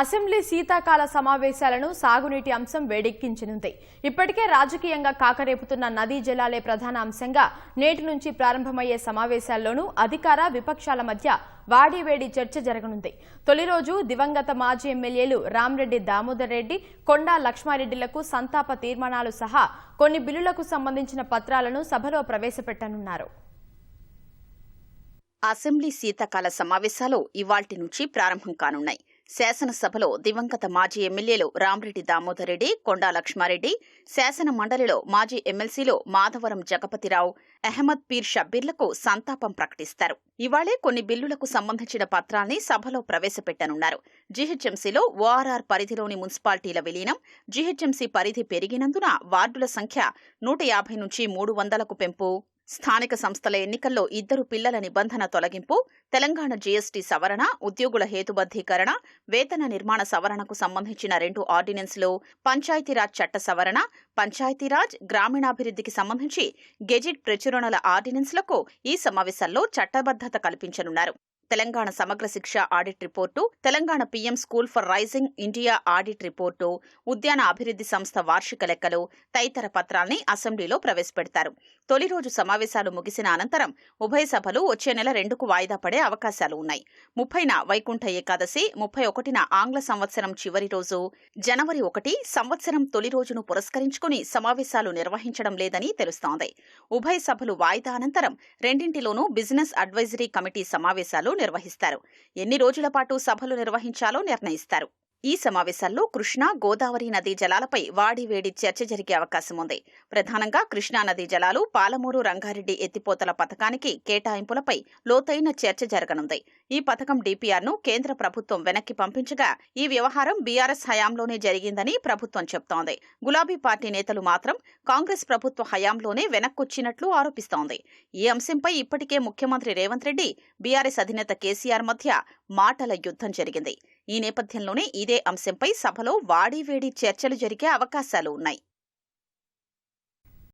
Assembly శీతాకాల సమావేశాలను సాగునీటి అంశం వేడెక్కించనుంది. ఇప్పటికే రాజకీయంగా కాకరేపుతున్న నదీ జలాలే ప్రధాన అంశంగా నేటి నుంచి ప్రారంభమయ్యే సమావేశాల్లోనూ అధికార విపక్షాల మధ్య వాడివేడి చర్చ జరగనుంది. తొలి రోజు దివంగత మాజీ ఎమ్మెల్యేలు రామిరెడ్డి దామోదర్ రెడ్డి, కొండా లక్ష్మారెడ్డిలకు సంతాప తీర్మానాలు సహా కొన్ని బిల్లులకు సంబంధించిన పత్రాలను సభలో ప్రవేశపెట్టనున్నారు. అసెంబ్లీ శీతాకాల సమావేశాలు ఇవాళ్టి నుంచి ప్రారంభం కానున్నాయి. శాసనసభలో దివంగత మాజీ ఎమ్మెల్యేలు రామిరెడ్డి దామోదర్ రెడ్డి, కొండా లక్ష్మారెడ్డి, శాసన మండలిలో మాజీ ఎమ్మెల్సీలు మాధవరం జగపతిరావు, అహ్మద్ పీర్ షబ్బీర్లకు సంతాపం ప్రకటిస్తారు. ఇవాళే కొన్ని బిల్లులకు సంబంధించిన పత్రాల్ని సభలో ప్రవేశపెట్టనున్నారు. జీహెచ్ఎంసీలో ఓఆర్ఆర్ పరిధిలోని మున్సిపాలిటీల విలీనం, జీహెచ్ఎంసీ పరిధి పెరిగినందున వార్డుల సంఖ్య 150 నుంచి 300కు పెంపు, స్థానిక సంస్థల ఎన్నికల్లో 2 పిల్లల నిబంధన తొలగింపు, తెలంగాణ జీఎస్టీ సవరణ, ఉద్యోగుల హేతుబద్ధీకరణ, వేతన నిర్మాణ సవరణకు సంబంధించిన 2 ఆర్డినెన్స్లు, పంచాయతీరాజ్ చట్ట సవరణ, పంచాయతీరాజ్ గ్రామీణాభివృద్ధికి సంబంధించి గెజిట్ ప్రచురణల ఆర్డినెన్స్లకు ఈ సమావేశాల్లో చట్టబద్ధత కల్పించనున్నారు. Telangana Samagra Shiksha audit report, Telangana PM school for rising India audit report, ఉద్యాన అభివృద్ధి సంస్థ వార్షిక లెక్కలు తదితర పత్రాల్ని అసెంబ్లీలో ప్రవేశపెడతారు. తొలి రోజు సమావేశాలు ముగిసిన అనంతరం ఉభయ సభలు వచ్చే నెల 2కు వాయిదా పడే అవకాశాలు ఉన్నాయి. 30న వైకుంఠ ఏకాదశి, 31న ఆంగ్ల సంవత్సరం చివరి రోజు, జనవరి 1 సంవత్సరం తొలి రోజును పురస్కరించుకుని సమావేశాలు నిర్వహించడం లేదని తెలుస్తోంది. ఉభయ సభలు వాయిదా అనంతరం రెండింటిలోనూ బిజినెస్ అడ్వైజరీ కమిటీ సమావేశాలు నిర్వహిస్తారు. ఎన్ని రోజుల పాటు సభలు నిర్వహించాలో నిర్ణయిస్తారు. ఈ సమావేశాల్లో కృష్ణా, గోదావరి నదీ జలాలపై వాడివేడి చర్చ జరిగే అవకాశం ఉంది. ప్రధానంగా కృష్ణా నదీ జలాలు, పాలమూరు రంగారెడ్డి ఎత్తిపోతల పథకానికి కేటాయింపులపై లోతైన చర్చ జరగనుంది. ఈ పథకం డీపీఆర్ను కేంద్ర ప్రభుత్వం వెనక్కి పంపించగా ఈ వ్యవహారం బీఆర్ఎస్ హయాంలోనే జరిగిందని ప్రభుత్వం చెప్తోంది. గులాబీ పార్టీ నేతలు మాత్రం కాంగ్రెస్ ప్రభుత్వ హయాంలోనే వెనక్కొచ్చినట్లు ఆరోపిస్తోంది. ఈ అంశంపై ఇప్పటికే ముఖ్యమంత్రి రేవంత్ రెడ్డి, బీఆర్ఎస్ అధినేత కేసీఆర్ మధ్య మాటల యుద్ధం జరిగింది. ఈ నేపథ్యంలోనే ఇదే అంశంపై సభలో వాడివేడి చర్చలు జరిగే అవకాశాలు ఉన్నాయి.